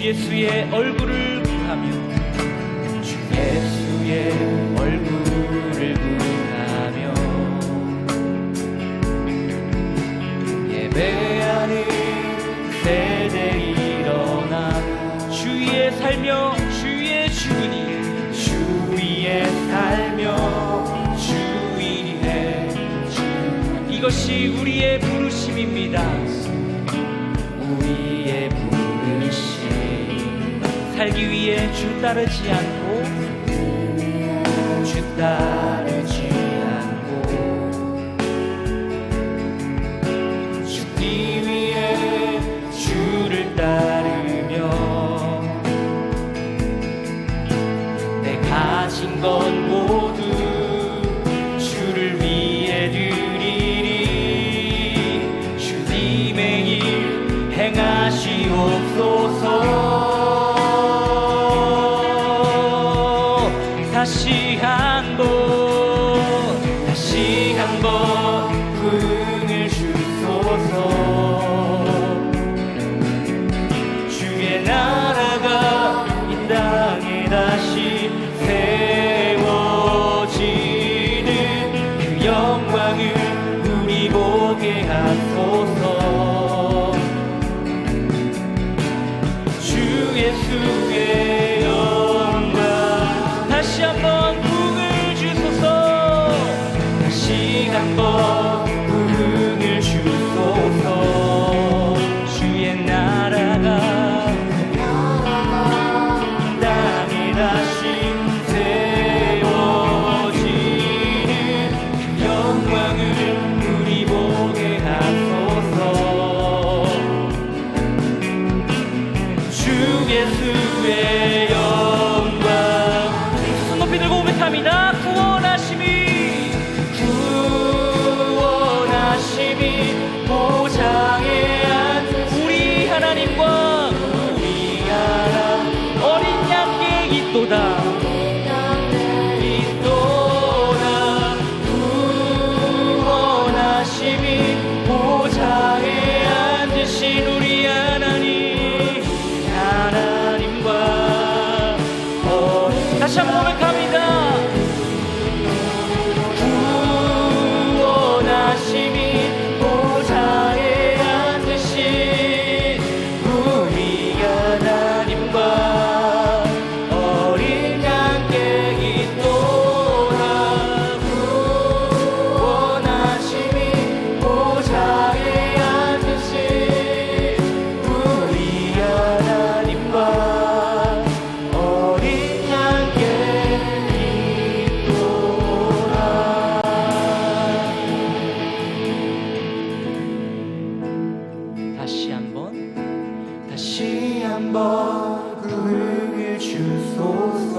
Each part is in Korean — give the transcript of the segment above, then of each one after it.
예수의 얼굴을 구하며 주 예수의 얼굴을 구하며 예배하는 세대 일어나 주 위에 살며 주 위에 죽으니 주 위에 살며 주 위에 죽으니 이것이 우리의 부르심입니다. 우리의 부르심 살기 위해 주 따르지 않고 주 따르지 않고 죽기 위해 주를 따르며 내 가진 건 모두 주를 위해 드리리 주님의 일 행하시옵소서. 다시 한번 부흥을 주소서. 주의 나라가 이 땅에 다시 세워지는 그 영광을 우리 보게 하소서. 주 예수의 영광 다시 한번 부흥을 주소서. 다시 한번 부흥을 주소서. 주의 나라가 이 땅에 다시 세워지는 그 영광을 우리 보게 하소서. 주 예수의 영광 손 높이 들고 고백합니다. 구원하심이 보좌에 앉은 우리 하나님과 우리 하나님 어린 양께 있도다. 구원하심이 보좌에 앉으신 우리 하나님과 다시 한번 고백합니다. 구원하심이 보좌에 앉으신 우리 하나님과 어린 양께 있도다. 구원하심이 보좌에 앉으신 우리 하나님과 어린 양께 있도다. 다시 한번 부흥을 주소서.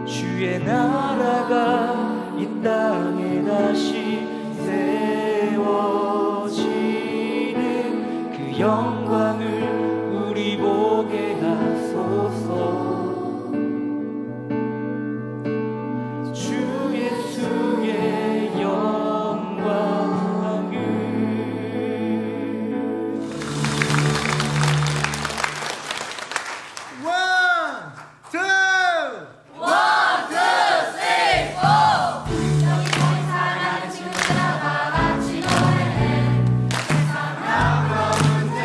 주의 나라가 이 땅에 다시 세워지는 그 영광을 우리 보게 하소서. 주 예수의 영광을 사랑하는 친구들아 다 같이 노래해. 세상 아무런 문제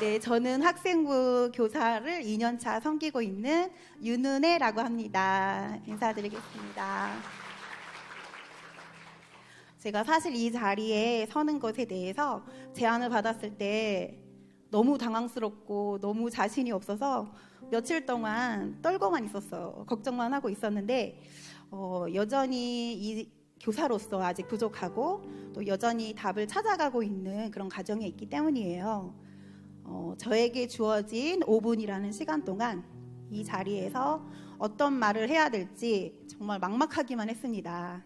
네, 저는 학생부 교사를 2년차 섬기고 있는 윤은혜라고 합니다. 인사드리겠습니다. 제가 사실 이 자리에 서는 것에 대해서 제안을 받았을 때 너무 당황스럽고 너무 자신이 없어서 며칠 동안 떨고만 있었어요. 걱정만 하고 있었는데 여전히 이 교사로서 아직 부족하고 또 여전히 답을 찾아가고 있는 그런 과정에 있기 때문이에요. 저에게 주어진 5분이라는 시간 동안 이 자리에서 어떤 말을 해야 될지 정말 막막하기만 했습니다.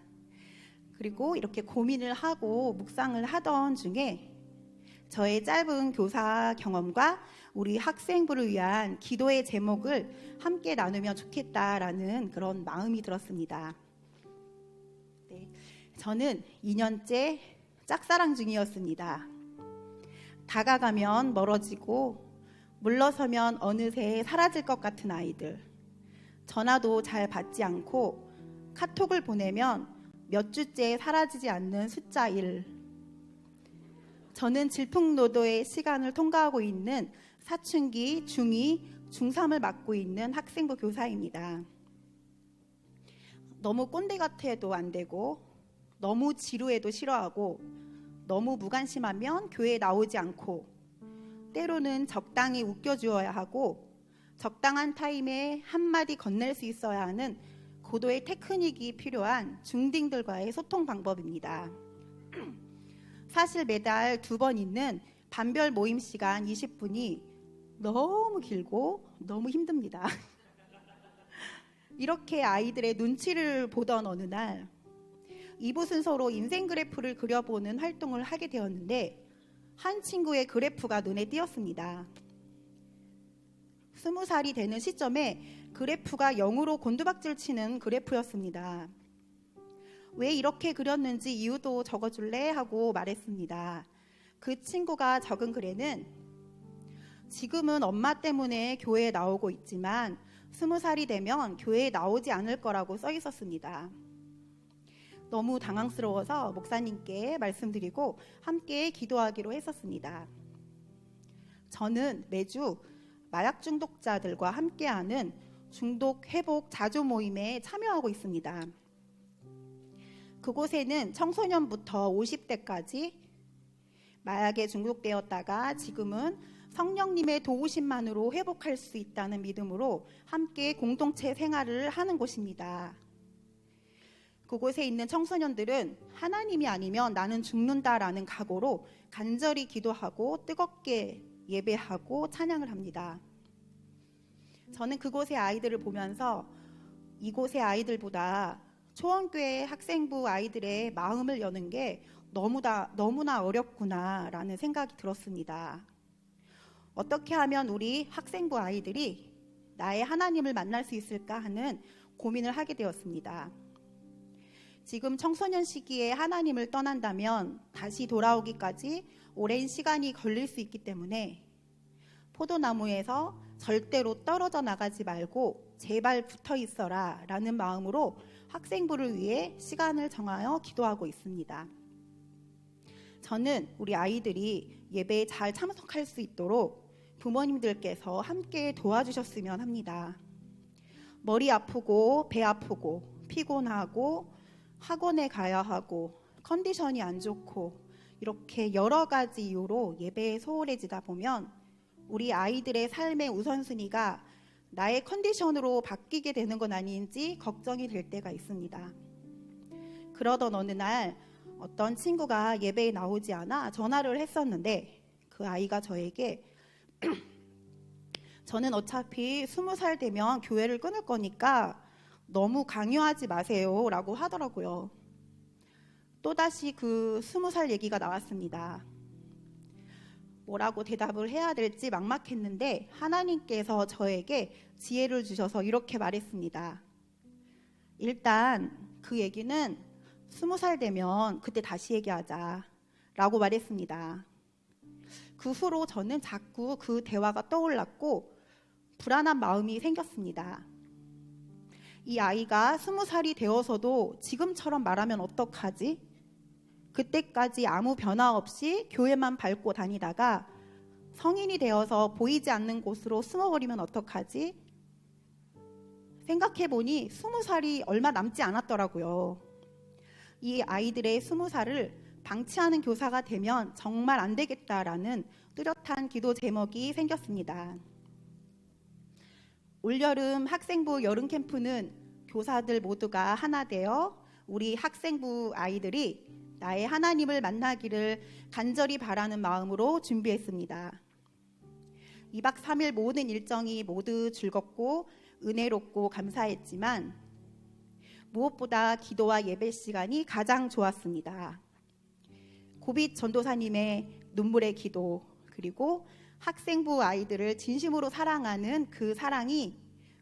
그리고 이렇게 고민을 하고 묵상을 하던 중에 저의 짧은 교사 경험과 우리 학생부를 위한 기도의 제목을 함께 나누면 좋겠다라는 그런 마음이 들었습니다. 네, 저는 2년째 짝사랑 중이었습니다. 다가가면 멀어지고 물러서면 어느새 사라질 것 같은 아이들, 전화도 잘 받지 않고 카톡을 보내면 몇 주째 사라지지 않는 숫자 1. 저는 질풍노도의 시간을 통과하고 있는 사춘기, 중2, 중3을 맡고 있는 학생부 교사입니다. 너무 꼰대 같아도 안 되고 너무 지루해도 싫어하고 너무 무관심하면 교회에 나오지 않고 때로는 적당히 웃겨주어야 하고 적당한 타임에 한마디 건넬 수 있어야 하는 고도의 테크닉이 필요한 중딩들과의 소통 방법입니다. 사실 매달 2번 있는 반별 모임 시간 20분이 너무 길고 너무 힘듭니다. 이렇게 아이들의 눈치를 보던 어느 날 이부 순서로 인생 그래프를 그려보는 활동을 하게 되었는데 한 친구의 그래프가 눈에 띄었습니다. 20살이 되는 시점에 그래프가 0으로 곤두박질 치는 그래프였습니다. 왜 이렇게 그렸는지 이유도 적어줄래? 하고 말했습니다. 그 친구가 적은 글에는 지금은 엄마 때문에 교회에 나오고 있지만 20살이 되면 교회에 나오지 않을 거라고 써 있었습니다. 너무 당황스러워서 목사님께 말씀드리고 함께 기도하기로 했었습니다. 저는 매주 마약 중독자들과 함께하는 중독 회복 자조 모임에 참여하고 있습니다. 그곳에는 청소년부터 50대까지 마약에 중독되었다가 지금은 성령님의 도우심만으로 회복할 수 있다는 믿음으로 함께 공동체 생활을 하는 곳입니다. 그곳에 있는 청소년들은 하나님이 아니면 나는 죽는다라는 각오로 간절히 기도하고 뜨겁게 예배하고 찬양을 합니다. 저는 그곳의 아이들을 보면서 이곳의 아이들보다 초원교회 학생부 아이들의 마음을 여는 게 너무나 어렵구나라는 생각이 들었습니다. 어떻게 하면 우리 학생부 아이들이 나의 하나님을 만날 수 있을까 하는 고민을 하게 되었습니다. 지금 청소년 시기에 하나님을 떠난다면 다시 돌아오기까지 오랜 시간이 걸릴 수 있기 때문에 포도나무에서 절대로 떨어져 나가지 말고 제발 붙어 있어라 라는 마음으로 학생부를 위해 시간을 정하여 기도하고 있습니다. 저는 우리 아이들이 예배에 잘 참석할 수 있도록 부모님들께서 함께 도와주셨으면 합니다. 머리 아프고 배 아프고 피곤하고 학원에 가야 하고 컨디션이 안 좋고 이렇게 여러 가지 이유로 예배에 소홀해지다 보면 우리 아이들의 삶의 우선순위가 나의 컨디션으로 바뀌게 되는 건 아닌지 걱정이 될 때가 있습니다. 그러던 어느 날 어떤 친구가 예배에 나오지 않아 전화를 했었는데 그 아이가 저에게 저는 어차피 20살 되면 교회를 끊을 거니까 너무 강요하지 마세요 라고 하더라고요. 또다시 그 20살 얘기가 나왔습니다. 뭐라고 대답을 해야 될지 막막했는데 하나님께서 저에게 지혜를 주셔서 이렇게 말했습니다. 일단 그 얘기는 20살 되면 그때 다시 얘기하자 라고 말했습니다. 그 후로 저는 자꾸 그 대화가 떠올랐고 불안한 마음이 생겼습니다. 이 아이가 20살이 되어서도 지금처럼 말하면 어떡하지? 그때까지 아무 변화 없이 교회만 밟고 다니다가 성인이 되어서 보이지 않는 곳으로 숨어버리면 어떡하지? 생각해보니 20살이 얼마 남지 않았더라고요. 이 아이들의 20살을 방치하는 교사가 되면 정말 안 되겠다라는 뚜렷한 기도 제목이 생겼습니다. 올여름 학생부 여름 캠프는 교사들 모두가 하나 되어 우리 학생부 아이들이 나의 하나님을 만나기를 간절히 바라는 마음으로 준비했습니다. 2박 3일 모든 일정이 모두 즐겁고 은혜롭고 감사했지만 무엇보다 기도와 예배 시간이 가장 좋았습니다. 고빛 전도사님의 눈물의 기도, 그리고 학생부 아이들을 진심으로 사랑하는 그 사랑이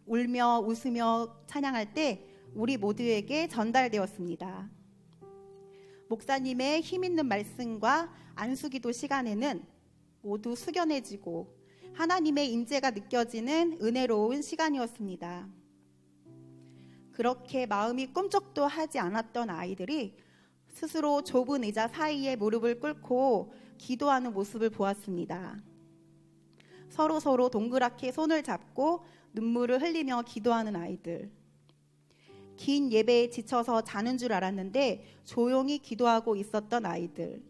울며 웃으며 찬양할 때 우리 모두에게 전달되었습니다. 목사님의 힘있는 말씀과 안수기도 시간에는 모두 숙연해지고 하나님의 임재가 느껴지는 은혜로운 시간이었습니다. 그렇게 마음이 꿈쩍도 하지 않았던 아이들이 스스로 좁은 의자 사이에 무릎을 꿇고 기도하는 모습을 보았습니다. 서로 동그랗게 손을 잡고 눈물을 흘리며 기도하는 아이들. 긴 예배에 지쳐서 자는 줄 알았는데 조용히 기도하고 있었던 아이들.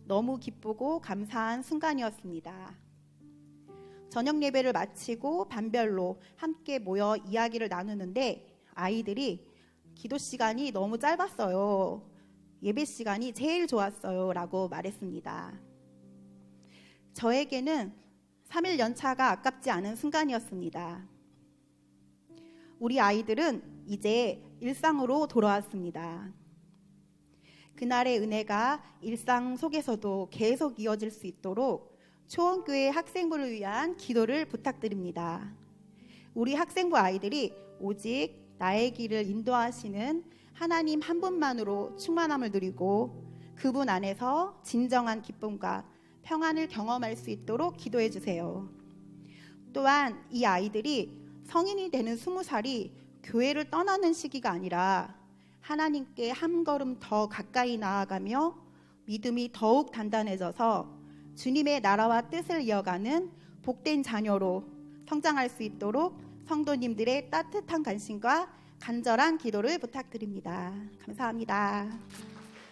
너무 기쁘고 감사한 순간이었습니다. 저녁 예배를 마치고 반별로 함께 모여 이야기를 나누는데 아이들이 기도 시간이 너무 짧았어요. 예배 시간이 제일 좋았어요. 라고 말했습니다. 저에게는 3일 연차가 아깝지 않은 순간이었습니다. 우리 아이들은 이제 일상으로 돌아왔습니다. 그날의 은혜가 일상 속에서도 계속 이어질 수 있도록 초원교회 학생부를 위한 기도를 부탁드립니다. 우리 학생부 아이들이 오직 나의 길을 인도하시는 하나님 한 분만으로 충만함을 누리고 그분 안에서 진정한 기쁨과 평안을 경험할 수 있도록 기도해 주세요. 또한 이 아이들이 성인이 되는 20살이 교회를 떠나는 시기가 아니라 하나님께 한 걸음 더 가까이 나아가며 믿음이 더욱 단단해져서 주님의 나라와 뜻을 이어가는 복된 자녀로 성장할 수 있도록 성도님들의 따뜻한 관심과 간절한 기도를 부탁드립니다. 감사합니다.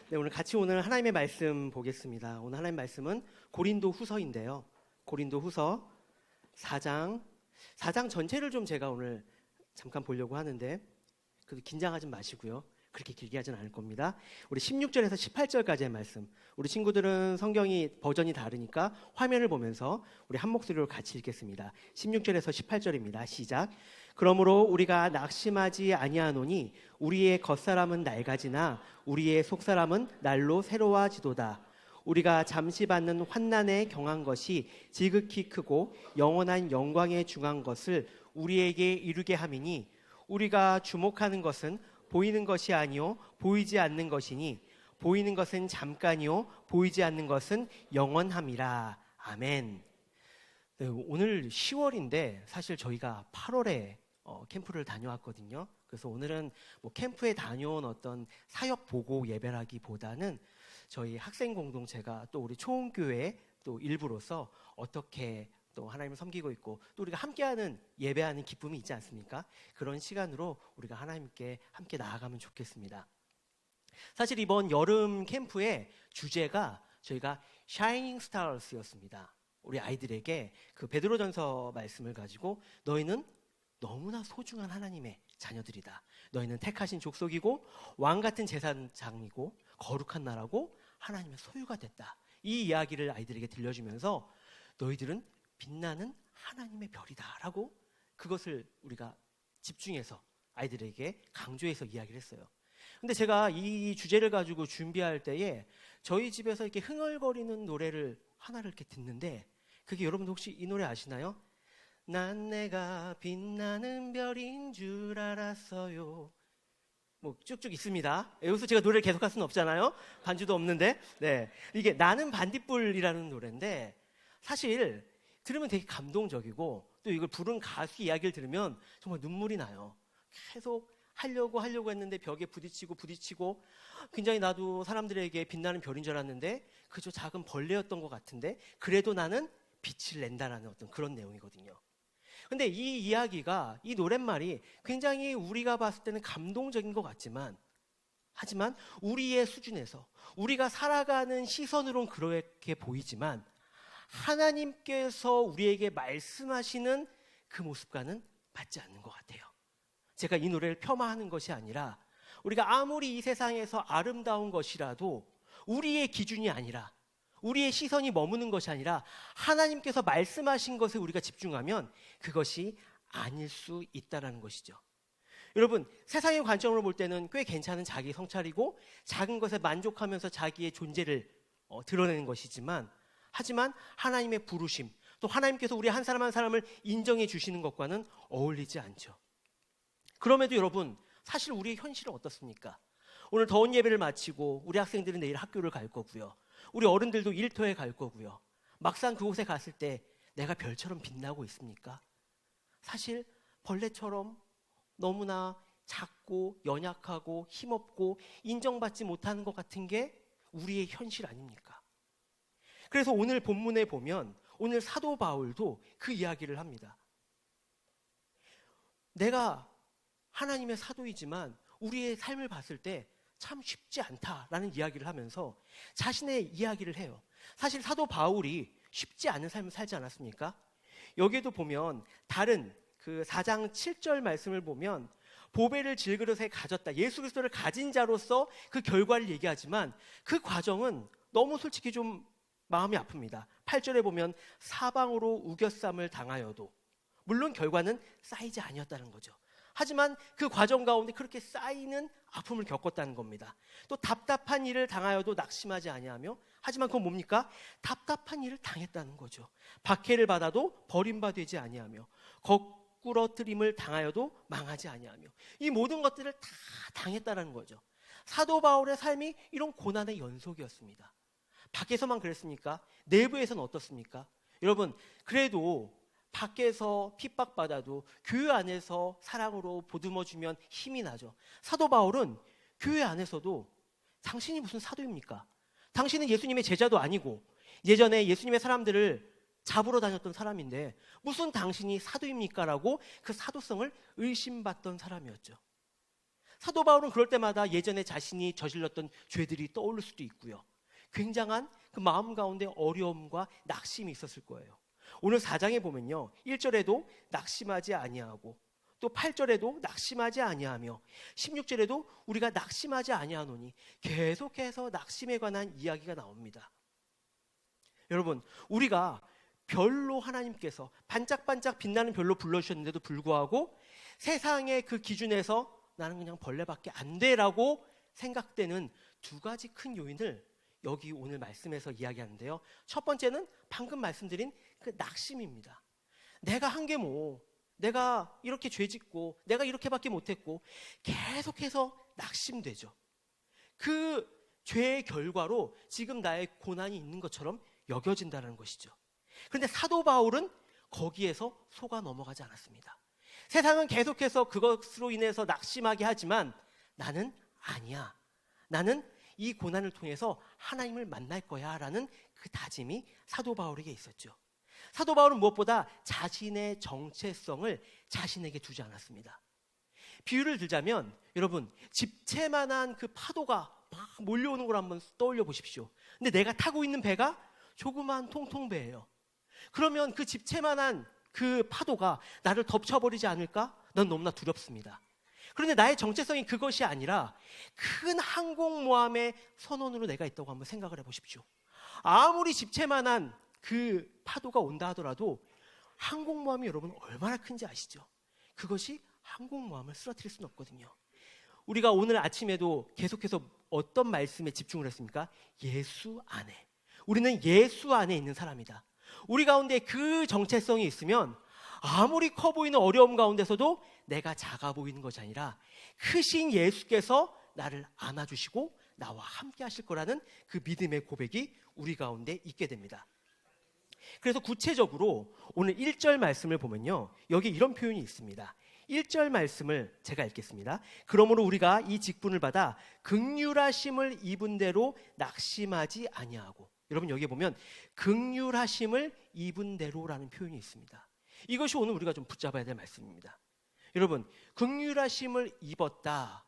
네, 오늘 같이 오늘 하나님의 말씀 보겠습니다. 오늘 하나님의 말씀은 고린도 후서인데요. 고린도 후서 4장 전체를 좀 제가 오늘 잠깐 보려고 하는데 그래도 긴장하지 마시고요. 그렇게 길게 하진 않을 겁니다. 우리 16절에서 18절까지의 말씀. 우리 친구들은 성경이 버전이 다르니까 화면을 보면서 우리 한 목소리로 같이 읽겠습니다. 16절에서 18절입니다. 시작. 그러므로 우리가 낙심하지 아니하노니 우리의 겉사람은 낡아지나 우리의 속사람은 날로 새로워지도다. 우리가 잠시 받는 환난에 경한 것이 지극히 크고 영원한 영광에 중한 것을 우리에게 이루게 함이니 우리가 주목하는 것은 보이는 것이 아니요 보이지 않는 것이니 보이는 것은 잠깐이요 보이지 않는 것은 영원함이라. 아멘. 네, 오늘 10월인데 사실 저희가 8월에 캠프를 다녀왔거든요. 그래서 오늘은 뭐 캠프에 다녀온 어떤 사역 보고 예배라기보다는 저희 학생 공동체가 또 우리 초원교회 또 일부로서 어떻게 또 하나님을 섬기고 있고 또 우리가 함께하는 예배하는 기쁨이 있지 않습니까? 그런 시간으로 우리가 하나님께 함께 나아가면 좋겠습니다. 사실 이번 여름 캠프의 주제가 저희가 Shining Stars였습니다. 우리 아이들에게 그 베드로전서 말씀을 가지고 너희는 너무나 소중한 하나님의 자녀들이다. 너희는 택하신 족속이고 왕 같은 제사장이고 거룩한 나라고 하나님의 소유가 됐다. 이 이야기를 아이들에게 들려주면서 너희들은 빛나는 하나님의 별이다 라고 그것을 우리가 집중해서 아이들에게 강조해서 이야기를 했어요. 근데 제가 이 주제를 가지고 준비할 때에 저희 집에서 이렇게 흥얼거리는 노래를 하나를 이렇게 듣는데 그게 여러분들 혹시 이 노래 아시나요? 난 내가 빛나는 별인 줄 알았어요. 뭐 쭉쭉 있습니다. 여기서 제가 노래를 계속할 수는 없잖아요. 반주도 없는데. 네, 이게 나는 반딧불이라는 노래인데 사실 들으면 되게 감동적이고 또 이걸 부른 가수 이야기를 들으면 정말 눈물이 나요. 계속 하려고 했는데 벽에 부딪히고 굉장히 나도 사람들에게 빛나는 별인 줄 알았는데 그저 작은 벌레였던 것 같은데 그래도 나는 빛을 낸다라는 어떤 그런 내용이거든요. 근데 이 이야기가, 이 노랫말이 굉장히 우리가 봤을 때는 감동적인 것 같지만, 하지만 우리의 수준에서 우리가 살아가는 시선으론 그렇게 보이지만 하나님께서 우리에게 말씀하시는 그 모습과는 맞지 않는 것 같아요. 제가 이 노래를 폄하하는 것이 아니라 우리가 아무리 이 세상에서 아름다운 것이라도 우리의 기준이 아니라, 우리의 시선이 머무는 것이 아니라 하나님께서 말씀하신 것에 우리가 집중하면 그것이 아닐 수 있다는 것이죠. 여러분, 세상의 관점으로 볼 때는 꽤 괜찮은 자기 성찰이고 작은 것에 만족하면서 자기의 존재를 드러내는 것이지만, 하지만 하나님의 부르심, 또 하나님께서 우리 한 사람 한 사람을 인정해 주시는 것과는 어울리지 않죠. 그럼에도 여러분, 사실 우리의 현실은 어떻습니까? 오늘 더운 예배를 마치고 우리 학생들은 내일 학교를 갈 거고요. 우리 어른들도 일터에 갈 거고요. 막상 그곳에 갔을 때 내가 별처럼 빛나고 있습니까? 사실 벌레처럼 너무나 작고 연약하고 힘없고 인정받지 못하는 것 같은 게 우리의 현실 아닙니까? 그래서 오늘 본문에 보면 오늘 사도 바울도 그 이야기를 합니다. 내가 하나님의 사도이지만 우리의 삶을 봤을 때 참 쉽지 않다라는 이야기를 하면서 자신의 이야기를 해요. 사실 사도 바울이 쉽지 않은 삶을 살지 않았습니까? 여기에도 보면 다른 그 4장 7절 말씀을 보면 보배를 질그릇에 가졌다, 예수 그리스도를 가진 자로서 그 결과를 얘기하지만 그 과정은 너무 솔직히 좀 마음이 아픕니다. 8절에 보면 사방으로 우겨쌈을 당하여도, 물론 결과는 쌓이지 아니었다는 거죠. 하지만 그 과정 가운데 그렇게 쌓이는 아픔을 겪었다는 겁니다. 또 답답한 일을 당하여도 낙심하지 아니하며, 하지만 그건 뭡니까? 답답한 일을 당했다는 거죠. 박해를 받아도 버림받지 아니하며, 거꾸러뜨림을 당하여도 망하지 아니하며, 이 모든 것들을 다 당했다는 거죠. 사도 바울의 삶이 이런 고난의 연속이었습니다. 밖에서만 그랬습니까? 내부에서는 어떻습니까? 여러분, 그래도 밖에서 핍박받아도 교회 안에서 사랑으로 보듬어주면 힘이 나죠. 사도 바울은 교회 안에서도 당신이 무슨 사도입니까? 당신은 예수님의 제자도 아니고 예전에 예수님의 사람들을 잡으러 다녔던 사람인데 무슨 당신이 사도입니까? 라고 그 사도성을 의심받던 사람이었죠. 사도 바울은 그럴 때마다 예전에 자신이 저질렀던 죄들이 떠오를 수도 있고요. 굉장한 그 마음 가운데 어려움과 낙심이 있었을 거예요. 오늘 4장에 보면요, 1절에도 낙심하지 아니하고, 또 8절에도 낙심하지 아니하며, 16절에도 우리가 낙심하지 아니하노니, 계속해서 낙심에 관한 이야기가 나옵니다. 여러분, 우리가 별로 하나님께서 반짝반짝 빛나는 별로 불러주셨는데도 불구하고 세상의 그 기준에서 나는 그냥 벌레밖에 안 돼라고 생각되는 두 가지 큰 요인을 여기 오늘 말씀에서 이야기하는데요. 첫 번째는 방금 말씀드린 그 낙심입니다. 내가 한 게 뭐, 내가 이렇게 죄짓고 내가 이렇게밖에 못했고 계속해서 낙심되죠. 그 죄의 결과로 지금 나의 고난이 있는 것처럼 여겨진다는 것이죠. 그런데 사도 바울은 거기에서 속아 넘어가지 않았습니다. 세상은 계속해서 그것으로 인해서 낙심하게 하지만 나는 아니야. 나는 이 고난을 통해서 하나님을 만날 거야 라는 그 다짐이 사도 바울에게 있었죠. 사도 바울은 무엇보다 자신의 정체성을 자신에게 두지 않았습니다. 비유를 들자면 여러분, 집채만한 그 파도가 막 몰려오는 걸 한번 떠올려 보십시오. 근데 내가 타고 있는 배가 조그만 통통배예요. 그러면 그 집채만한 그 파도가 나를 덮쳐버리지 않을까? 난 너무나 두렵습니다. 그런데 나의 정체성이 그것이 아니라 큰 항공모함의 선원으로 내가 있다고 한번 생각을 해보십시오. 아무리 집채만한 그 파도가 온다 하더라도 항공모함이 여러분 얼마나 큰지 아시죠? 그것이 항공모함을 쓰러뜨릴 수는 없거든요. 우리가 오늘 아침에도 계속해서 어떤 말씀에 집중을 했습니까? 예수 안에. 우리는 예수 안에 있는 사람이다. 우리 가운데 그 정체성이 있으면 아무리 커 보이는 어려움 가운데서도 내가 작아 보이는 것이 아니라 크신 예수께서 나를 안아주시고 나와 함께 하실 거라는 그 믿음의 고백이 우리 가운데 있게 됩니다. 그래서 구체적으로 오늘 1절 말씀을 보면요, 여기 이런 표현이 있습니다. 1절 말씀을 제가 읽겠습니다. 그러므로 우리가 이 직분을 받아 긍휼하심을 입은 대로 낙심하지 아니하고. 여러분 여기에 보면 긍휼하심을 입은 대로라는 표현이 있습니다. 이것이 오늘 우리가 좀 붙잡아야 될 말씀입니다. 여러분 긍휼하심을 입었다.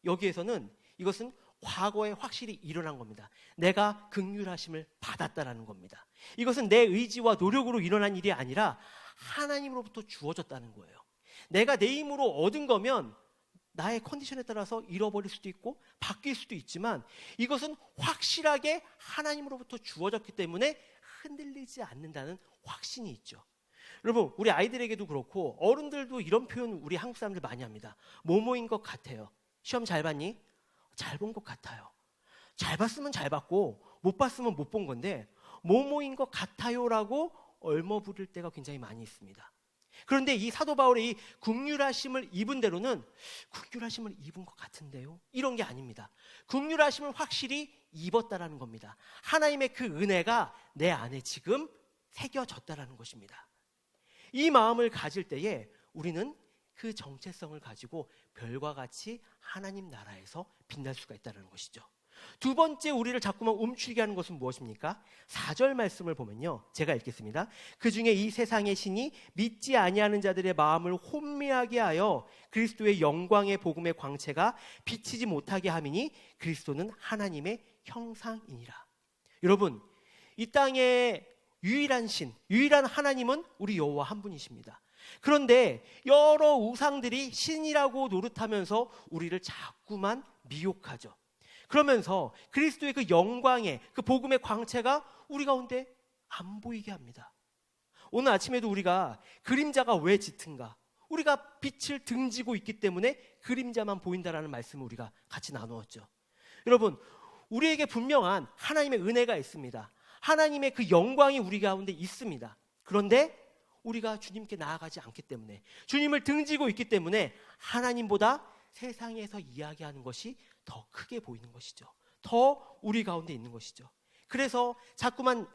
여기에서는 이것은 과거에 확실히 일어난 겁니다. 내가 긍휼하심을 받았다라는 겁니다. 이것은 내 의지와 노력으로 일어난 일이 아니라 하나님으로부터 주어졌다는 거예요. 내가 내 힘으로 얻은 거면 나의 컨디션에 따라서 잃어버릴 수도 있고 바뀔 수도 있지만 이것은 확실하게 하나님으로부터 주어졌기 때문에 흔들리지 않는다는 확신이 있죠. 여러분 우리 아이들에게도 그렇고 어른들도 이런 표현 우리 한국 사람들 많이 합니다. 뭐뭐인 것 같아요. 시험 잘 봤니? 잘 본 것 같아요. 잘 봤으면 잘 봤고 못 봤으면 못 본 건데 뭐뭐인 것 같아요라고 얼머부릴 때가 굉장히 많이 있습니다. 그런데 이 사도 바울의 이 긍휼하심을 입은 대로는 긍휼하심을 입은 것 같은데요, 이런 게 아닙니다. 긍휼하심을 확실히 입었다라는 겁니다. 하나님의 그 은혜가 내 안에 지금 새겨졌다라는 것입니다. 이 마음을 가질 때에 우리는 그 정체성을 가지고 별과 같이 하나님 나라에서 빛날 수가 있다는 것이죠. 두 번째 우리를 자꾸만 움츠리게 하는 것은 무엇입니까? 4절 말씀을 보면요, 제가 읽겠습니다. 그 중에 이 세상의 신이 믿지 아니하는 자들의 마음을 혼미하게 하여 그리스도의 영광의 복음의 광채가 비치지 못하게 함이니 그리스도는 하나님의 형상이니라. 여러분 이 땅의 유일한 신, 유일한 하나님은 우리 여호와 한 분이십니다. 그런데 여러 우상들이 신이라고 노릇하면서 우리를 자꾸만 미혹하죠. 그러면서 그리스도의 그 영광의 그 복음의 광채가 우리 가운데 안 보이게 합니다. 오늘 아침에도 우리가 그림자가 왜 짙은가? 우리가 빛을 등지고 있기 때문에 그림자만 보인다라는 말씀을 우리가 같이 나누었죠. 여러분 우리에게 분명한 하나님의 은혜가 있습니다. 하나님의 그 영광이 우리 가운데 있습니다. 그런데 우리가 주님께 나아가지 않기 때문에, 주님을 등지고 있기 때문에 하나님보다 세상에서 이야기하는 것이 더 크게 보이는 것이죠. 더 우리 가운데 있는 것이죠. 그래서 자꾸만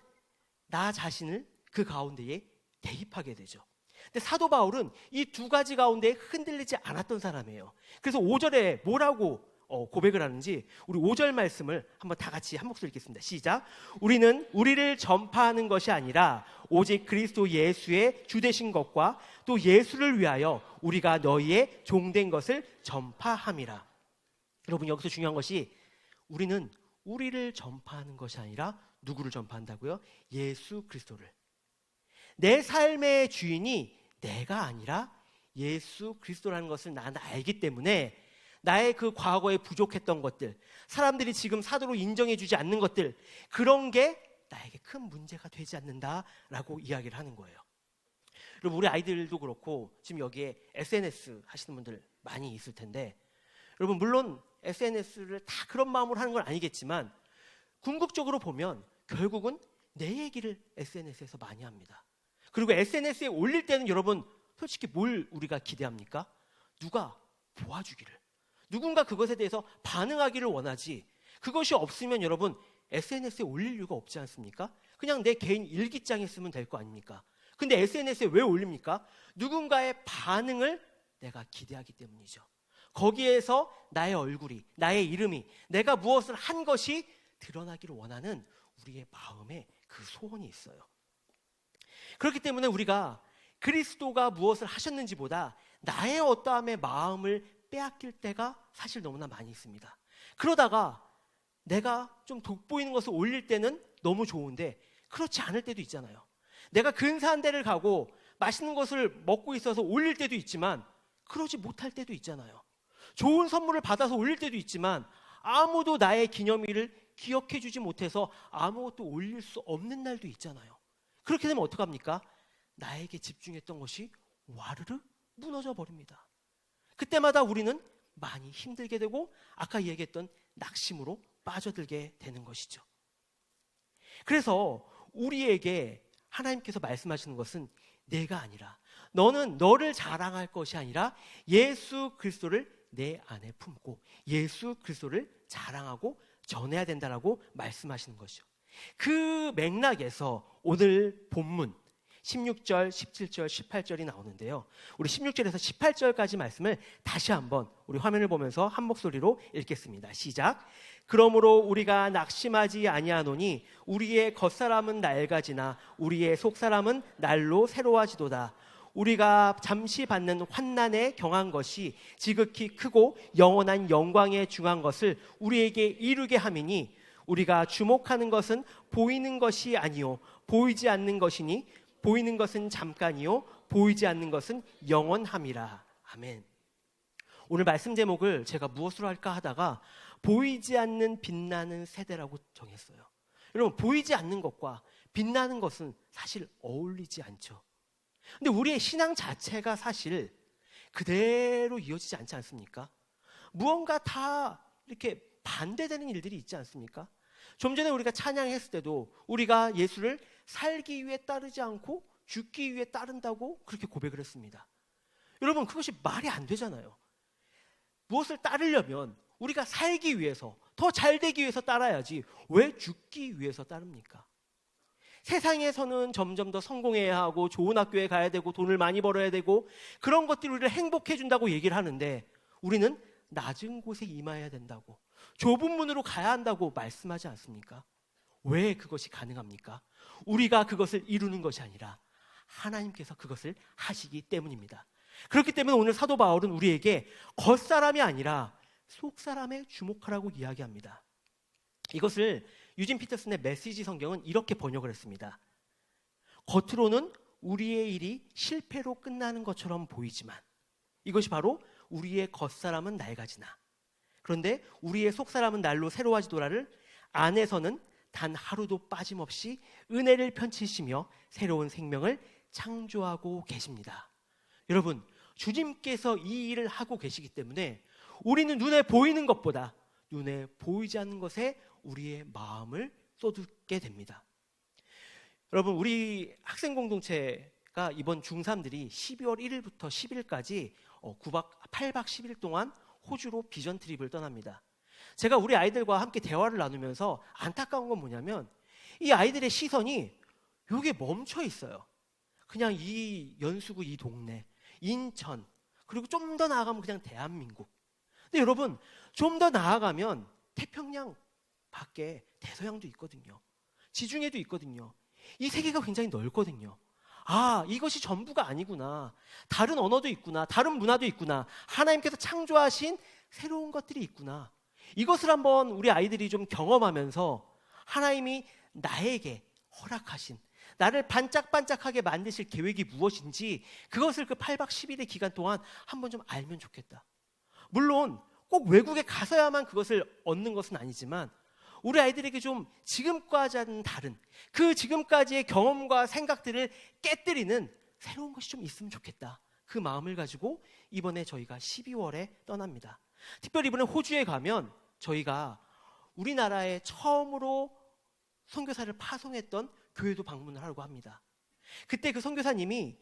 나 자신을 그 가운데에 대입하게 되죠. 근데 사도 바울은 이 두 가지 가운데 흔들리지 않았던 사람이에요. 그래서 5절에 뭐라고 고백을 하는지 우리 5절 말씀을 한번 다 같이 한 목소리 읽겠습니다. 시작. 우리는 우리를 전파하는 것이 아니라 오직 그리스도 예수의 주되신 것과 또 예수를 위하여 우리가 너희의 종된 것을 전파함이라. 여러분 여기서 중요한 것이 우리는 우리를 전파하는 것이 아니라 누구를 전파한다고요? 예수 그리스도를. 내 삶의 주인이 내가 아니라 예수 그리스도라는 것을 나는 알기 때문에 나의 그 과거에 부족했던 것들, 사람들이 지금 사도로 인정해주지 않는 것들, 그런 게 나에게 큰 문제가 되지 않는다라고 이야기를 하는 거예요. 여러분 우리 아이들도 그렇고 지금 여기에 SNS 하시는 분들 많이 있을 텐데, 여러분 물론 SNS를 다 그런 마음으로 하는 건 아니겠지만 궁극적으로 보면 결국은 내 얘기를 SNS에서 많이 합니다. 그리고 SNS에 올릴 때는 여러분 솔직히 뭘 우리가 기대합니까? 누가 보아주기를, 누군가 그것에 대해서 반응하기를 원하지, 그것이 없으면 여러분 SNS에 올릴 이유가 없지 않습니까? 그냥 내 개인 일기장에 쓰면 될 거 아닙니까? 근데 SNS에 왜 올립니까? 누군가의 반응을 내가 기대하기 때문이죠. 거기에서 나의 얼굴이, 나의 이름이, 내가 무엇을 한 것이 드러나기를 원하는 우리의 마음에 그 소원이 있어요. 그렇기 때문에 우리가 그리스도가 무엇을 하셨는지보다 나의 어떠함의 마음을 빼앗길 때가 사실 너무나 많이 있습니다. 그러다가 내가 좀 돋보이는 것을 올릴 때는 너무 좋은데 그렇지 않을 때도 있잖아요. 내가 근사한 데를 가고 맛있는 것을 먹고 있어서 올릴 때도 있지만 그러지 못할 때도 있잖아요. 좋은 선물을 받아서 올릴 때도 있지만 아무도 나의 기념일을 기억해 주지 못해서 아무것도 올릴 수 없는 날도 있잖아요. 그렇게 되면 어떡합니까? 나에게 집중했던 것이 와르르 무너져 버립니다. 그때마다 우리는 많이 힘들게 되고 아까 얘기했던 낙심으로 빠져들게 되는 것이죠. 그래서 우리에게 하나님께서 말씀하시는 것은 내가 아니라, 너는 너를 자랑할 것이 아니라 예수 그리스도를 내 안에 품고 예수 그리스도를 자랑하고 전해야 된다라고 말씀하시는 것이죠. 그 맥락에서 오늘 본문 16절, 17절, 18절이 나오는데요. 우리 16절에서 18절까지 말씀을 다시 한번 우리 화면을 보면서 한 목소리로 읽겠습니다. 시작. 그러므로 우리가 낙심하지 아니하노니 우리의 겉사람은 낡아지나 우리의 속사람은 날로 새로워지도다. 우리가 잠시 받는 환난에 경한 것이 지극히 크고 영원한 영광에 중한 것을 우리에게 이루게 함이니 우리가 주목하는 것은 보이는 것이 아니요 보이지 않는 것이니 보이는 것은 잠깐이요 보이지 않는 것은 영원함이라. 아멘. 오늘 말씀 제목을 제가 무엇으로 할까 하다가 보이지 않는 빛나는 세대라고 정했어요. 여러분, 보이지 않는 것과 빛나는 것은 사실 어울리지 않죠. 근데 우리의 신앙 자체가 사실 그대로 이어지지 않지 않습니까? 무언가 다 이렇게 반대되는 일들이 있지 않습니까? 좀 전에 우리가 찬양했을 때도 우리가 예수를 살기 위해 따르지 않고 죽기 위해 따른다고 그렇게 고백을 했습니다. 여러분, 그것이 말이 안 되잖아요. 무엇을 따르려면 우리가 살기 위해서, 더 잘 되기 위해서 따라야지 왜 죽기 위해서 따릅니까? 세상에서는 점점 더 성공해야 하고 좋은 학교에 가야 되고 돈을 많이 벌어야 되고 그런 것들이 우리를 행복해 준다고 얘기를 하는데 우리는 낮은 곳에 임해야 된다고, 좁은 문으로 가야 한다고 말씀하지 않습니까? 왜 그것이 가능합니까? 우리가 그것을 이루는 것이 아니라 하나님께서 그것을 하시기 때문입니다. 그렇기 때문에 오늘 사도 바울은 우리에게 겉사람이 아니라 속사람에 주목하라고 이야기합니다. 이것을 유진 피터슨의 메시지 성경은 이렇게 번역을 했습니다. 겉으로는 우리의 일이 실패로 끝나는 것처럼 보이지만 이것이 바로 우리의 겉사람은 낡아지나 그런데 우리의 속사람은 날로 새로워지도라를 안에서는 단 하루도 빠짐없이 은혜를 펼치시며 새로운 생명을 창조하고 계십니다. 여러분, 주님께서 이 일을 하고 계시기 때문에 우리는 눈에 보이는 것보다 눈에 보이지 않는 것에 우리의 마음을 쏟게 됩니다. 여러분, 우리 학생 공동체가 이번 중3들이 12월 1일부터 10일까지 8박 10일 동안 호주로 비전 트립을 떠납니다. 제가 우리 아이들과 함께 대화를 나누면서 안타까운 건 뭐냐면 이 아이들의 시선이 여기에 멈춰 있어요. 그냥 이 연수구 이 동네, 인천, 그리고 좀 더 나아가면 그냥 대한민국. 근데 여러분, 좀 더 나아가면 태평양 밖에 대서양도 있거든요. 지중해도 있거든요. 이 세계가 굉장히 넓거든요. 아, 이것이 전부가 아니구나. 다른 언어도 있구나. 다른 문화도 있구나. 하나님께서 창조하신 새로운 것들이 있구나. 이것을 한번 우리 아이들이 좀 경험하면서 하나님이 나에게 허락하신, 나를 반짝반짝하게 만드실 계획이 무엇인지 그것을 그 8박 10일의 기간 동안 한번 좀 알면 좋겠다. 물론 꼭 외국에 가서야만 그것을 얻는 것은 아니지만 우리 아이들에게 좀 지금과는 다른 그 지금까지의 경험과 생각들을 깨뜨리는 새로운 것이 좀 있으면 좋겠다. 그 마음을 가지고 이번에 저희가 12월에 떠납니다. 특별히 이번에 호주에 가면 저희가 우리나라에 처음으로 선교사를 파송했던 교회도 방문을 하려고 합니다. 그때 그 선교사님이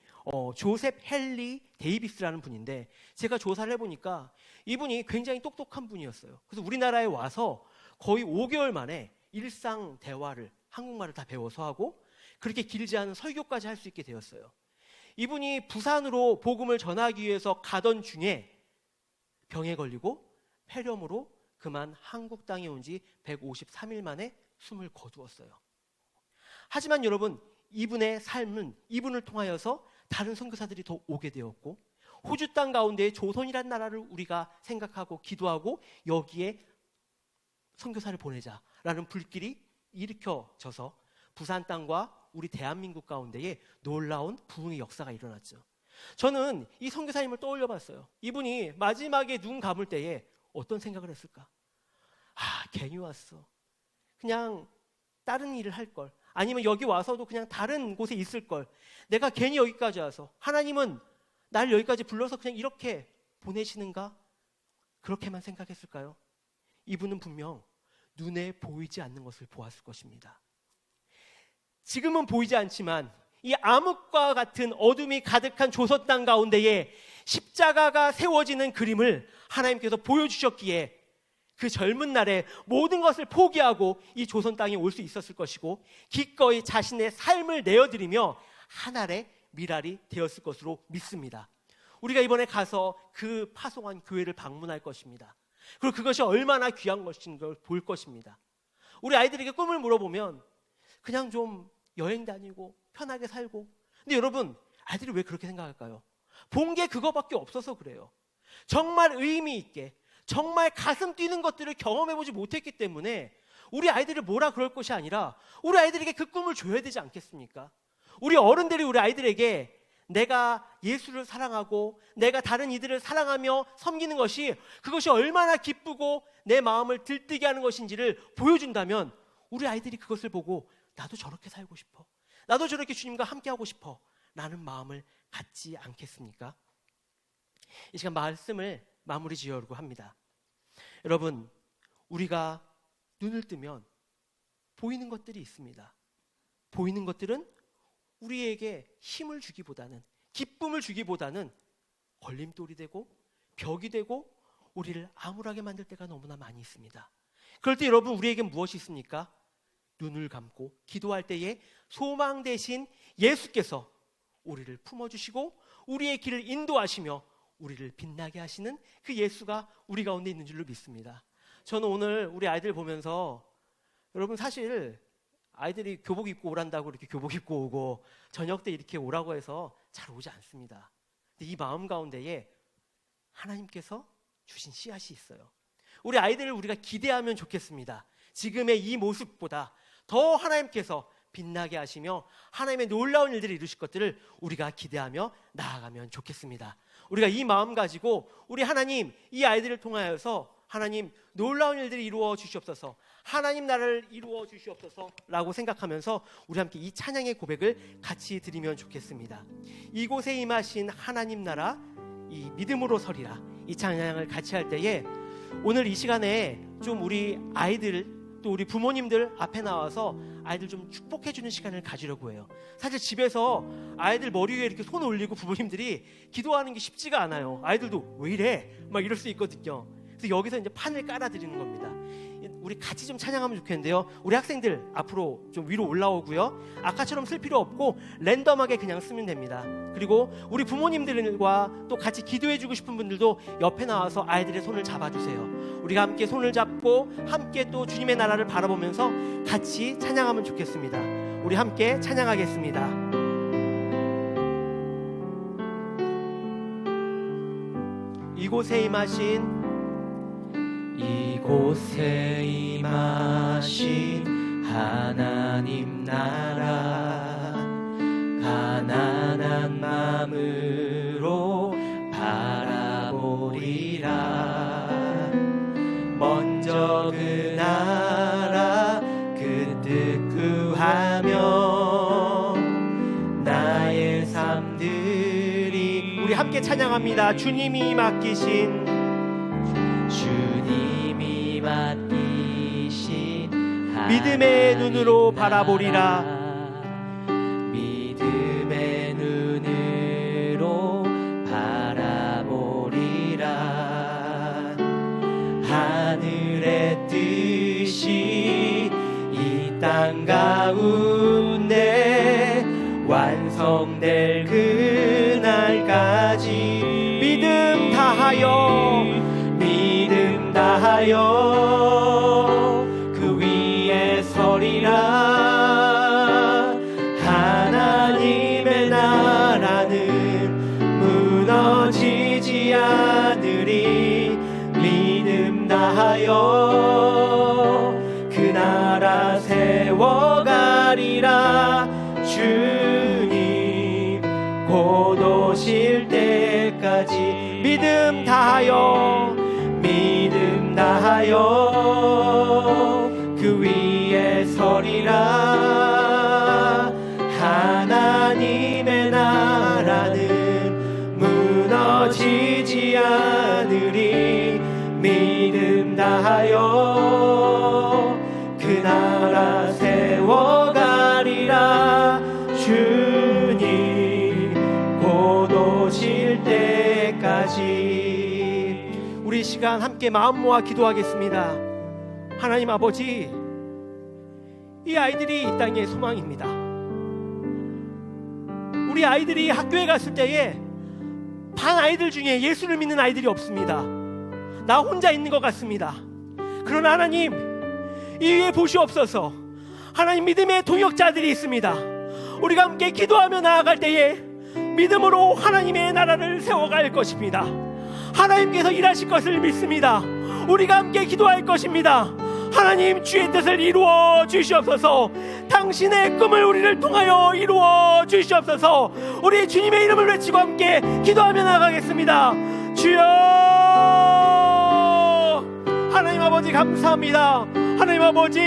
조셉 헨리 데이비스라는 분인데 제가 조사를 해보니까 이분이 굉장히 똑똑한 분이었어요. 그래서 우리나라에 와서 거의 5개월 만에 일상 대화를, 한국말을 다 배워서 하고 그렇게 길지 않은 설교까지 할 수 있게 되었어요. 이분이 부산으로 복음을 전하기 위해서 가던 중에 병에 걸리고 폐렴으로 그만 한국 땅에 온 지 153일 만에 숨을 거두었어요. 하지만 여러분, 이분의 삶은 이분을 통하여서 다른 선교사들이 더 오게 되었고 호주 땅 가운데 조선이란 나라를 우리가 생각하고 기도하고 여기에 선교사를 보내자라는 불길이 일으켜져서 부산 땅과 우리 대한민국 가운데에 놀라운 부흥의 역사가 일어났죠. 저는 이 선교사님을 떠올려 봤어요. 이분이 마지막에 눈 감을 때에 어떤 생각을 했을까? 아, 괜히 왔어. 그냥 다른 일을 할 걸. 아니면 여기 와서도 그냥 다른 곳에 있을 걸. 내가 괜히 여기까지 와서 하나님은 날 여기까지 불러서 그냥 이렇게 보내시는가? 그렇게만 생각했을까요? 이분은 분명 눈에 보이지 않는 것을 보았을 것입니다. 지금은 보이지 않지만 이 암흑과 같은 어둠이 가득한 조선 땅 가운데에 십자가가 세워지는 그림을 하나님께서 보여주셨기에 그 젊은 날에 모든 것을 포기하고 이 조선 땅에 올 수 있었을 것이고 기꺼이 자신의 삶을 내어드리며 하늘의 미랄이 되었을 것으로 믿습니다. 우리가 이번에 가서 그 파송한 교회를 방문할 것입니다. 그리고 그것이 얼마나 귀한 것인 걸 볼 것입니다. 우리 아이들에게 꿈을 물어보면 그냥 좀 여행 다니고 편하게 살고, 근데 여러분, 아이들이 왜 그렇게 생각할까요? 본 게 그거밖에 없어서 그래요. 정말 의미 있게, 정말 가슴 뛰는 것들을 경험해보지 못했기 때문에 우리 아이들을 뭐라 그럴 것이 아니라 우리 아이들에게 그 꿈을 줘야 되지 않겠습니까? 우리 어른들이 우리 아이들에게 내가 예수를 사랑하고 내가 다른 이들을 사랑하며 섬기는 것이, 그것이 얼마나 기쁘고 내 마음을 들뜨게 하는 것인지를 보여준다면 우리 아이들이 그것을 보고 나도 저렇게 살고 싶어, 나도 저렇게 주님과 함께하고 싶어 라는 마음을 갖지 않겠습니까? 이 시간 말씀을 마무리 지으려고 합니다. 여러분, 우리가 눈을 뜨면 보이는 것들이 있습니다. 보이는 것들은 우리에게 힘을 주기보다는, 기쁨을 주기보다는 걸림돌이 되고 벽이 되고 우리를 암울하게 만들 때가 너무나 많이 있습니다. 그럴 때 여러분, 우리에게 무엇이 있습니까? 눈을 감고 기도할 때에 소망 대신 예수께서 우리를 품어주시고 우리의 길을 인도하시며 우리를 빛나게 하시는 그 예수가 우리 가운데 있는 줄로 믿습니다. 저는 오늘 우리 아이들 보면서, 여러분 사실 아이들이 교복 입고 오란다고 이렇게 교복 입고 오고 저녁 때 이렇게 오라고 해서 잘 오지 않습니다. 근데 이 마음 가운데에 하나님께서 주신 씨앗이 있어요. 우리 아이들을 우리가 기대하면 좋겠습니다. 지금의 이 모습보다 더 하나님께서 빛나게 하시며 하나님의 놀라운 일들을 이루실 것들을 우리가 기대하며 나아가면 좋겠습니다. 우리가 이 마음 가지고 우리 하나님, 이 아이들을 통하여서 하나님 놀라운 일들을 이루어 주시옵소서, 하나님 나라를 이루어 주시옵소서 라고 생각하면서 우리 함께 이 찬양의 고백을 같이 드리면 좋겠습니다. 이곳에 임하신 하나님 나라, 이 믿음으로 서리라, 이 찬양을 같이 할 때에 오늘 이 시간에 좀 우리 아이들 또 우리 부모님들 앞에 나와서 아이들 좀 축복해 주는 시간을 가지려고 해요. 사실 집에서 아이들 머리 위에 이렇게 손 올리고 부모님들이 기도하는 게 쉽지가 않아요. 아이들도 왜 이래? 막 이럴 수 있거든요. 그래서 여기서 이제 판을 깔아드리는 겁니다. 우리 같이 좀 찬양하면 좋겠는데요. 우리 학생들 앞으로 좀 위로 올라오고요. 아까처럼 쓸 필요 없고 랜덤하게 그냥 쓰면 됩니다. 그리고 우리 부모님들과 또 같이 기도해주고 싶은 분들도 옆에 나와서 아이들의 손을 잡아주세요. 우리가 함께 손을 잡고 함께 또 주님의 나라를 바라보면서 같이 찬양하면 좋겠습니다. 우리 함께 찬양하겠습니다. 이곳에 임하신 이곳에 임하신 하나님 나라, 가난한 마음으로 바라보리라. 먼저 그 나라 그 뜻 구하며 나의 삶들이, 우리 함께 찬양합니다. 주님이 맡기신, 주님이 맡기신 믿음의 눈으로 바라보리라. 믿음의 눈으로 바라보리라. 하늘의 뜻이 이 땅 가운데 완성될 그날까지 믿음 다하여 그 위에 서리라. 하나님의 나라는 무너지지 않으리. 믿음 다하여 그 나라 세워가리라. 주님 곧 오실 때까지 믿음 다하여 그 위에 서리라. 하나님의 나라는 무너지지 않으리. 믿음 다하여 그 나라 세워가리라. 주님 곧 오실 때까지. 우리 시간 함께 마음 모아 기도하겠습니다. 하나님 아버지, 이 아이들이 이 땅의 소망입니다. 우리 아이들이 학교에 갔을 때에 반 아이들 중에 예수를 믿는 아이들이 없습니다. 나 혼자 있는 것 같습니다. 그러나 하나님, 이 위에 보시옵소서. 하나님, 믿음의 동역자들이 있습니다. 우리가 함께 기도하며 나아갈 때에 믿음으로 하나님의 나라를 세워갈 것입니다. 하나님께서 일하실 것을 믿습니다. 우리가 함께 기도할 것입니다. 하나님, 주의 뜻을 이루어 주시옵소서. 당신의 꿈을 우리를 통하여 이루어 주시옵소서. 우리 주님의 이름을 외치고 함께 기도하며 나가겠습니다. 주여, 하나님 아버지 감사합니다. 하나님 아버지,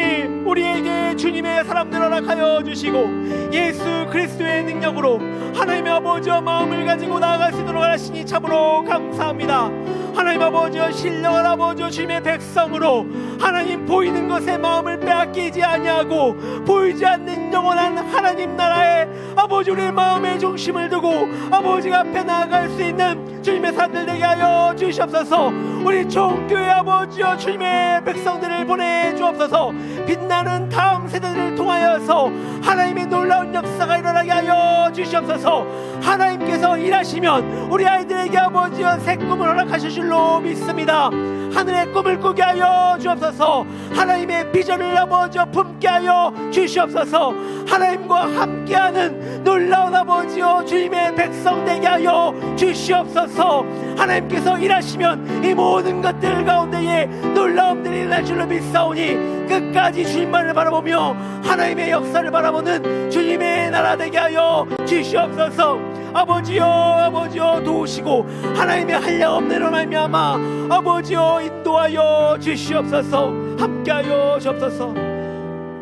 우리에게 주님의 사람들 허락하여 주시고 예수 그리스도의 능력으로 하나님의 아버지와 마음을 가지고 나아갈 수 있도록 하시니 참으로 감사합니다. 하나님 아버지와 신령한 아버지와 주님의 백성으로 하나님 보이는 것에 마음을 빼앗기지 아니하고 보이지 않는 영원한 하나님 나라에 아버지 우리의 마음의 중심을 두고 아버지 앞에 나아갈 수 있는 주님의 사람들 되게 하여 주시옵소서. 우리 총교회 아버지와 주님의 백성들을 보내주옵소서. 빛나는 다음 세대들을 통하여서 하나님의 놀라운 역사가 일어나게 하여 주시옵소서. 하나님께서 일하시면 우리 아이들에게 아버지와 새 꿈을 허락하실 줄로 믿습니다. 하늘의 꿈을 꾸게 하여 주옵소서. 하나님의 비전을 아버지와 품게 하여 주시옵소서. 하나님과 함께하는 놀라운 아버지여 주님의 백성 되게 하여 주시옵소서. 하나님께서 일하시면 이 모든 것들 가운데에 놀라움들이 일어날 줄로 믿사오니 끝까지 주님만을 바라보며 하나님의 역사를 바라보는 주님의 나라 되게 하여 주시옵소서. 아버지여 도우시고 하나님의 한량없는 말미암아 아버지여 인도하여 주시옵소서. 함께하여 주옵소서.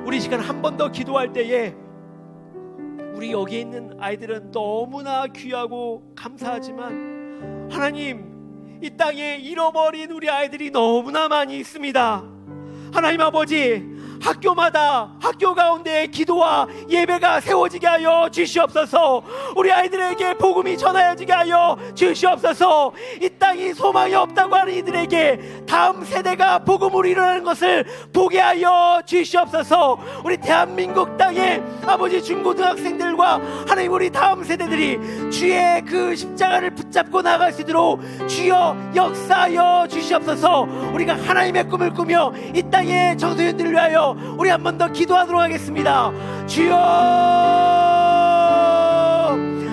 우리 시간 한 번 더 기도할 때에 우리 여기에 있는 아이들은 너무나 귀하고 감사하지만 하나님, 이 땅에 잃어버린 우리 아이들이 너무나 많이 있습니다. 하나님 아버지, 학교마다 학교 가운데 기도와 예배가 세워지게 하여 주시옵소서. 우리 아이들에게 복음이 전하여지게 하여 주시옵소서. 이 땅이 소망이 없다고 하는 이들에게 다음 세대가 복음으로 일어나는 것을 보게 하여 주시옵소서. 우리 대한민국 땅에 아버지 중고등학생들과 하나님 우리 다음 세대들이 주의 그 십자가를 붙잡고 나아갈 수 있도록 주여 역사하여 주시옵소서. 우리가 하나님의 꿈을 꾸며 이 땅의 청소년들을 위하여 우리 한 번 더 기도하도록 하겠습니다. 주여,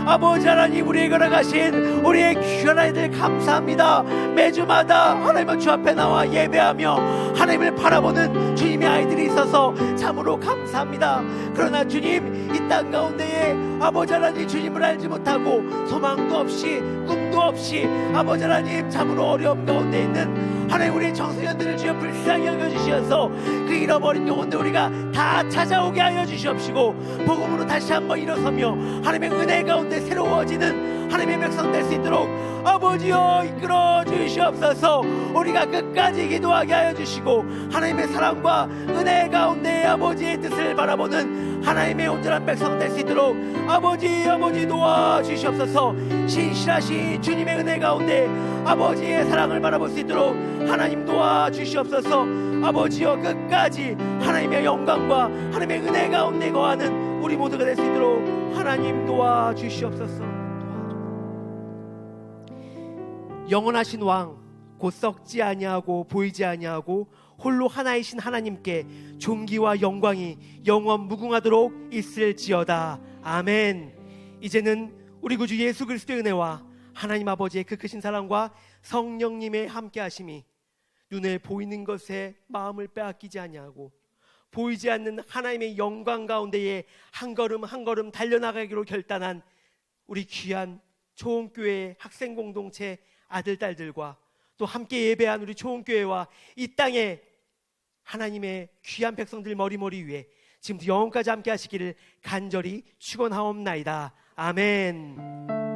아버지 하나님, 우리에게 허락하신 우리의 귀한 아이들 감사합니다. 매주마다 하나님의 주 앞에 나와 예배하며 하나님을 바라보는 주님의 아이들이 있어서 참으로 감사합니다. 그러나 주님, 이 땅 가운데에 아버지 하나님 주님을 알지 못하고 소망도 없이 꿈도 없이 아버지 하나님 참으로 어려움 가운데 있는 하나님 우리 청소년들을 주여 불쌍히 여겨주시어서 그 잃어버린 영혼들 우리가 다 찾아오게 하여 주시옵시고 복음으로 다시 한번 일어서며 하나님의 은혜 가운데 새로워지는 하나님의 백성 될 수 있도록 아버지여 이끌어 주시옵소서. 우리가 끝까지 기도하게 하여 주시고 하나님의 사랑과 은혜 가운데 아버지의 뜻을 바라보는 하나님의 온전한 백성 될 수 있도록 아버지 도와주시옵소서. 신실하신 주님의 은혜 가운데 아버지의 사랑을 바라볼 수 있도록 하나님 도와주시옵소서. 아버지여 끝까지 하나님의 영광과 하나님의 은혜 가운데 거하는 우리 모두가 될 수 있도록 하나님 도와주시옵소서. 영원하신 왕, 곧 썩지 아니하고 보이지 아니하고 홀로 하나이신 하나님께 존귀와 영광이 영원 무궁하도록 있을지어다. 아멘. 이제는 우리 구주 예수 그리스도의 은혜와 하나님 아버지의 그 크신 사랑과 성령님의 함께하심이 눈에 보이는 것에 마음을 빼앗기지 아니하고 보이지 않는 하나님의 영광 가운데에 한 걸음 한 걸음 달려나가기로 결단한 우리 귀한 초원교회 학생 공동체 아들 딸들과 또 함께 예배한 우리 초원교회와 이 땅에 하나님의 귀한 백성들 머리머리 위에 지금부터 영원까지 함께 하시기를 간절히 축원하옵나이다. 아멘.